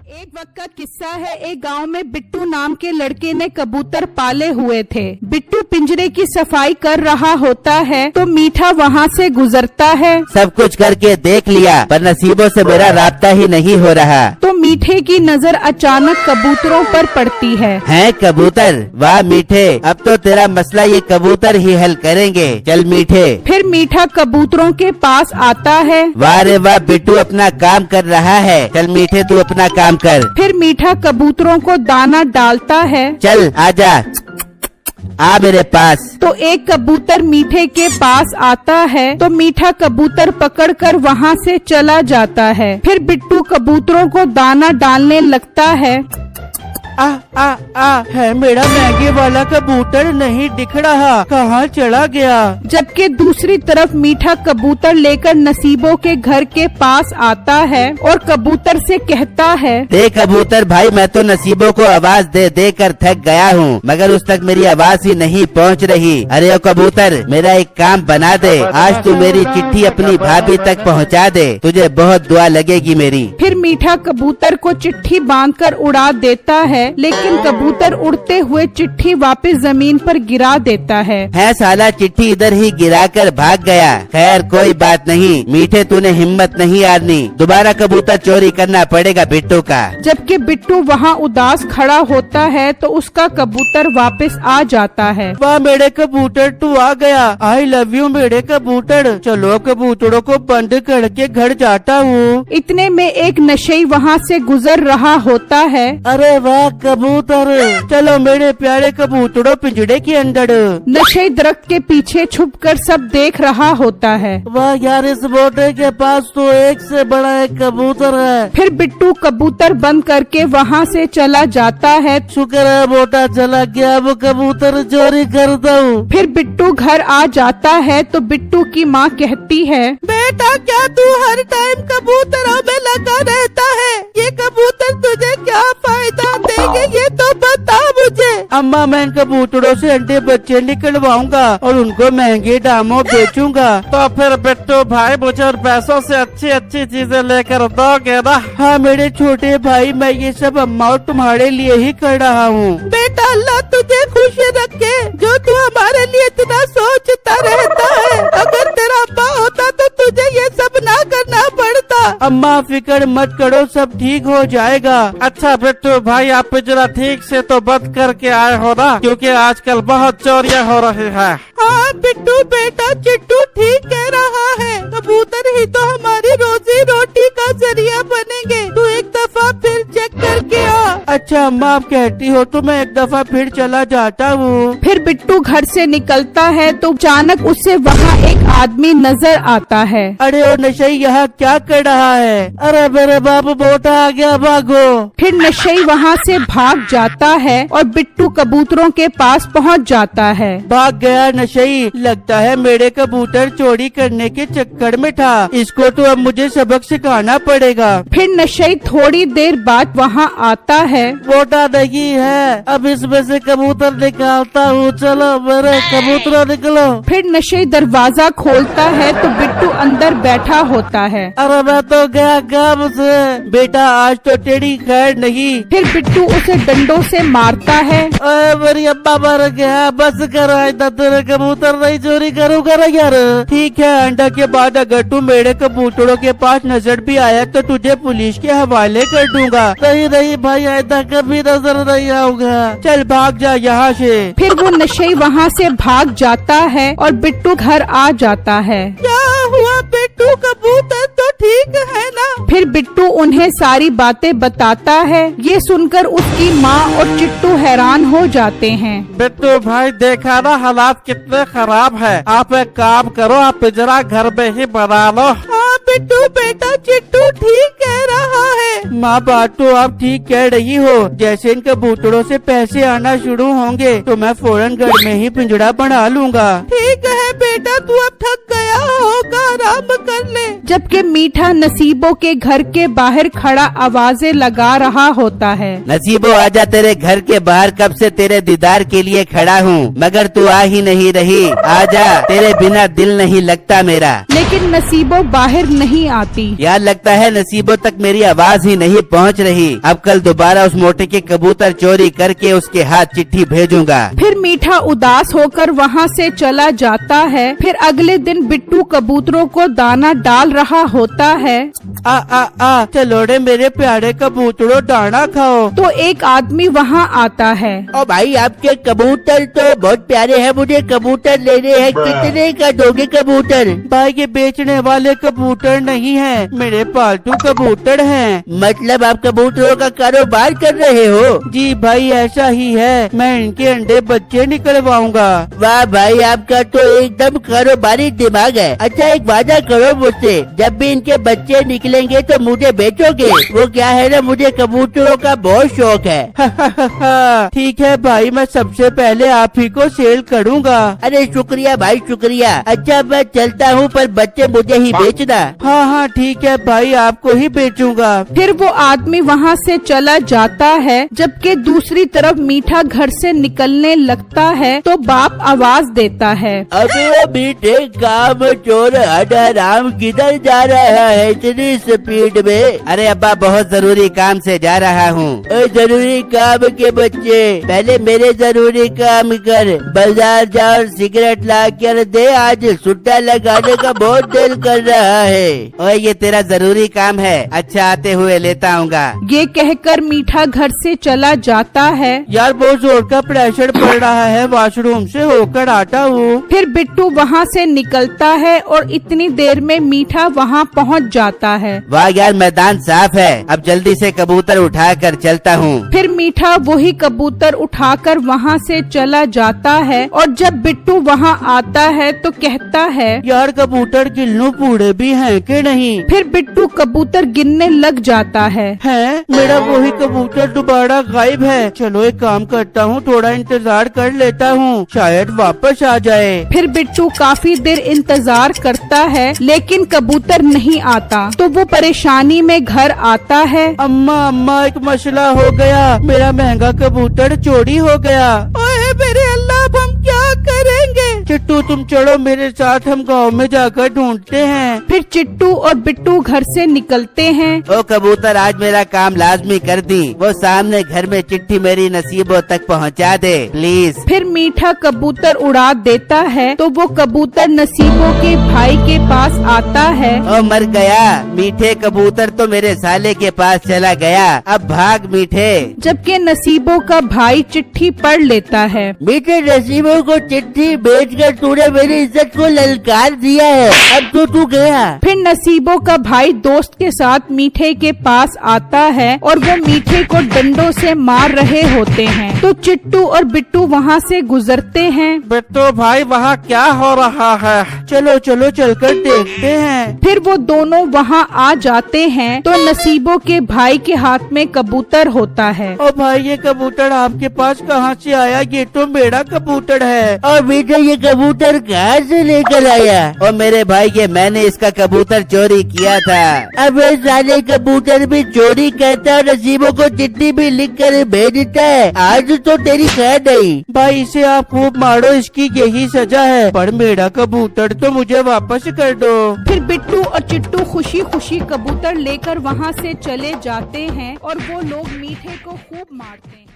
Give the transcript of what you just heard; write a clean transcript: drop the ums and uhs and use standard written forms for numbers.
एक वक्त का किस्सा है। एक गांव में बिट्टू नाम के लड़के ने कबूतर पाले हुए थे। बिट्टू पिंजरे की सफाई कर रहा होता है तो मीठा वहां से गुजरता है। सब कुछ करके देख लिया पर नसीबों से मेरा राब्ता ही नहीं हो रहा। तो मीठे की नजर अचानक कबूतरों पर पड़ती है। हैं कबूतर? वाह मीठे, अब तो तेरा मसला ये कबूतर ही हल करेंगे। चल मीठे। फिर मीठा कबूतरों के पास आता है। वाह रे वाह, बिट्टू अपना काम कर रहा है। चल मीठे तू अपना काम कर। फिर मीठा कबूतरों को दाना डालता है। चल आजा, आ मेरे पास। तो एक कबूतर मीठे के पास आता है तो मीठा कबूतर पकड़कर वहाँ से चला जाता है। फिर बिट्टू कबूतरों को दाना डालने लगता है। है मेरा महंगे वाला कबूतर नहीं दिख रहा, कहाँ चला गया? जबकि दूसरी तरफ मीठा कबूतर लेकर नसीबों के घर के पास आता है और कबूतर से कहता है, देख कबूतर भाई, मैं तो नसीबों को आवाज दे दे कर थक गया हूँ, मगर उस तक मेरी आवाज ही नहीं पहुँच रही। अरे ओ कबूतर, मेरा एक काम बना दे, आज तू मेरी चिट्ठी अपनी भाभी तक पहुँचा दे, तुझे बहुत दुआ लगेगी मेरी। फिर मीठा कबूतर को चिट्ठी बांधकर उड़ा देता है, लेकिन कबूतर उड़ते हुए चिट्ठी वापस जमीन पर गिरा देता है साला चिट्ठी इधर ही गिराकर भाग गया। खैर कोई बात नहीं मीठे, तूने हिम्मत नहीं हारनी, दोबारा कबूतर चोरी करना पड़ेगा बिट्टू का। जबकि बिट्टू वहाँ उदास खड़ा होता है तो उसका कबूतर वापस आ जाता है। वाह मेरे कबूतर, तू आ गया। आई लव यू मेरे कबूतर। चलो कबूतरों को बंद करके घर जाता हूँ। इतने में एक नशेई वहाँ से गुजर रहा होता है। अरे वाह कबूतर, चलो मेरे प्यारे कबूतरों पिंजड़े के अंदर। नशेई दरख्त के पीछे छुपकर सब देख रहा होता है। वाह यार, इस बोटे के पास तो एक से बड़ा एक कबूतर है। फिर बिट्टू कबूतर बंद करके वहाँ से चला जाता है। शुक्र है बोटा चला गया, वो कबूतर चोरी करता हूँ। फिर बिट्टू घर आ जाता है तो बिट्टू की माँ कहती है, बेटा क्या तू हर टाइम कबूतरों में लगा रहता है? ये कबूतर तुझे क्या फायदा देंगे ये तो बता मुझे। अम्मा, मैं इन कबूतरों से अंडे बच्चे निकलवाऊंगा और उनको महंगे दामों बेचूंगा। तो फिर बिट्टू भाई मुझे और पैसों से अच्छी अच्छी चीजें लेकर दोगे ना? हाँ मेरे छोटे भाई, मैं ये सब अम्मा और तुम्हारे लिए ही कर रहा हूँ। बेटा अल्लाह तुझे खुश रखे, जो तू हमारे लिए इतना सोचता रहता है। अगर तेरा अब्बा होता तो तुझे ये सब ना करना पड़ता। अम्मा फिक्र मत करो, सब ठीक हो जाएगा। अच्छा बिट्टू भाई, आप पिंजरा ठीक से तो बंद करके आए हो ना, क्योंकि आजकल बहुत चोरियां हो रही है। हाँ बिट्टू बेटा, चिट्टू ठीक कह रहा है, कबूतर ही तो हमारी रोजी रोटी का जरिया बनेंगे। तू एक दफा फिर चेक करके आ। अच्छा अम्मा, आप कहती हो तो मैं एक दफा फिर चला जाता हूँ। फिर बिट्टू घर से निकलता है तो अचानक उसे वहाँ एक आदमी नजर आता है। अरे ओ नशई, यहाँ क्या कर रहा है? अरे मेरे बाप, बोटा आ गया, भागो। फिर नशई वहाँ से भाग जाता है और बिट्टू कबूतरों के पास पहुँच जाता है। भाग गया नशई, लगता है मेरे कबूतर चोरी करने के चक्कर में था। इसको तो अब मुझे सबक सिखाना पड़ेगा। फिर नशई थोड़ी देर बाद वहाँ आता है। बोटा नहीं है, अब इसमें से कबूतर निकालता हूँ। चलो मेरे कबूतर निकलो। फिर नशई दरवाजा खोलता है तो बिट्टू अंदर बैठा होता है। अरे मैं तो गया काम से। बेटा आज तो तेरी खैर नहीं। फिर बिट्टू उसे डंडों से मारता है। मेरी अम्मा मर गया, बस करो, आइंदा तेरे कबूतर नहीं चोरी करूँगा ना यार। ठीक है, अंडा के बाद अगर तू मेरे कबूतरों के पास नजर भी आया तो तुझे पुलिस के हवाले कर दूंगा। नहीं नहीं भाई, आइंदा कभी नजर नहीं आऊंगा। चल भाग जा यहाँ से। फिर वो नशई वहाँ से भाग जाता है और बिट्टू घर आ जाता है। क्या हुआ बिट्टू, कबूतर तो ठीक है ना? फिर बिट्टू उन्हें सारी बातें बताता है। ये सुनकर उसकी माँ और चिट्टू हैरान हो जाते हैं। बिट्टू भाई, देखा ना हालात कितने खराब है। आप एक काम करो, आप पिंजरा घर में ही बना लो। हाँ बिट्टू बेटा, चिट्टू ठीक कह रहा है। माँ बात तो आप ठीक कह रही हो। जैसे इन कबूतरों से पैसे आना शुरू होंगे तो मैं फौरन घर में ही पिंजरा बना लूंगा। ठीक है बेटा, तू अब थक गया होगा, काम कर ले। जबकि मीठा नसीबों के घर के बाहर खड़ा आवाजें लगा रहा होता है। नसीबो आजा, तेरे घर के बाहर कब से तेरे दीदार के लिए खड़ा हूँ, मगर तू आ ही नहीं रही। आजा, तेरे बिना दिल नहीं लगता मेरा। लेकिन नसीबों बाहर नहीं आती। यार लगता है नसीबों तक मेरी आवाज ही नहीं पहुँच रही। अब कल दोबारा उस मोटे के कबूतर चोरी करके उसके हाथ चिट्ठी भेजूंगा। फिर मीठा उदास होकर वहाँ से चला जाता है। फिर अगले दिन बिट्टू कबूतरों को दाना डाल रहा होता है। चलो रे मेरे प्यारे कबूतरों, दाना खाओ। तो एक आदमी वहाँ आता है। ओ भाई, आपके कबूतर तो बहुत प्यारे हैं, मुझे कबूतर लेने हैं। कितने का दोगे कबूतर? भाई ये बेचने वाले कबूतर नहीं है, मेरे पालतू कबूतर हैं। मतलब आप कबूतरों का कारोबार कर रहे हो? जी भाई ऐसा ही है, मैं इनके अंडे बच्चे निकलवाऊंगा। वाह भाई, आपका तो एकदम कारोबारी दिमाग है। अच्छा एक वादा करो मुझसे, जब भी इनके बच्चे निकलेंगे तो मुझे बेचोगे? वो क्या है ना, मुझे कबूतरों का बहुत शौक है। ठीक है भाई, मैं सबसे पहले आप ही को सेल करूँगा। अरे शुक्रिया भाई शुक्रिया। अच्छा मैं चलता हूँ, पर बच्चे मुझे ही बेचना। हाँ हाँ ठीक है भाई, आपको ही बेचूंगा। फिर वो आदमी वहाँ से चला जाता है। जबकि दूसरी तरफ मीठा घर से निकलने लगता है तो बाप आवाज देता है, अबे मीठे काम चोर हराम, किधर जा रहा है इतनी स्पीड में? अरे अब्बा, बहुत जरूरी काम से जा रहा हूँ। जरूरी काम के बच्चे, पहले मेरे जरूरी काम कर। बाजार जा और सिगरेट ला कर दे, आज सुट्टा लगाने का बहुत दिल कर रहा है। ओए ये तेरा जरूरी काम है, अच्छा आते हुए लेता आऊँगा। ये कहकर मीठा घर से चला जाता है। यार बहुत जोर का प्रेशर पड़ रहा है, वॉशरूम से होकर आता हूँ। फिर बिट्टू वहाँ से निकलता है और इतनी देर में मीठा वहाँ पहुँच जाता है। वाह यार, मैदान साफ है, अब जल्दी से कबूतर उठा कर चलता हूँ। फिर मीठा वही कबूतर उठाकर वहाँ से चला जाता है और जब बिट्टू वहाँ आता है तो कहता है, यार कबूतर गिल्लू पूड़े भी हैं कि नहीं? फिर बिट्टू कबूतर गिनने लग जाता है। मेरा वही कबूतर दोबारा गायब है। चलो एक काम करता हूँ, थोड़ा इंतजार कर लेता हूँ, शायद वापस आ जाए। फिर बिट्टू काफी देर इंतजार करता है लेकिन कबूतर नहीं आता। तो वो परेशानी में घर आता है। अम्मा एक मसला हो गया, मेरा महंगा कबूतर चोरी हो गया। ओए मेरे अल्लाह, अब हम क्या करेंगे? चिट्टू तुम चलो मेरे साथ, हम गांव में जाकर ढूंढते हैं। फिर चिट्टू और बिट्टू घर से निकलते हैं। ओ कबूतर, आज मेरा काम लाजमी कर दी, वो सामने घर में चिट्ठी मेरी नसीबों तक पहुंचा दे प्लीज। फिर मीठा कबूतर उड़ा देता है तो वो कबूतर नसीबों के भाई के पास आता है। ओ मर गया, मीठे कबूतर तो मेरे साले के पास चला गया, अब भाग मीठे। जबकि नसीबों का भाई चिट्ठी पढ़ लेता है। मीठे नसीबों को चिट्ठी भेजकर तूने मेरी इज्जत को ललकार दिया है, अब तो तू गया। फिर नसीबों का भाई दोस्त के साथ मीठे के पास आता है और वो मीठे को डंडों से मार रहे होते हैं। तो चिट्टू और बिट्टू वहाँ से गुजरते हैं। बिट्टू भाई वहाँ क्या हो रहा है? चलो चलकर देखते हैं। फिर वो दोनों वहाँ आ जाते हैं तो नसीबों के भाई के हाथ में कबूतर होता है। ओ भाई, ये कबूतर आपके पास कहाँ से आया? ये तो मेरा कबूतर है। और बेटा ये कबूतर कहाँ से लेकर आया? और मेरे भाई, ये मैंने इसका कबूतर चोरी किया था। अब साले कबूतर भी चोरी करता है, नसीबों को चिट्ठी भी लिख कर भेजता है। आज तो तेरी खैर नहीं। भाई इसे आप खूब मारो, इसकी यही सजा है, पर मेरा कबूतर तो मुझे वापस कर दो। फिर बिट्टू और चिट्टू खुशी खुशी कबूतर लेकर वहाँ से चले जाते हैं और वो लोग मीठे को खूब मारते हैं।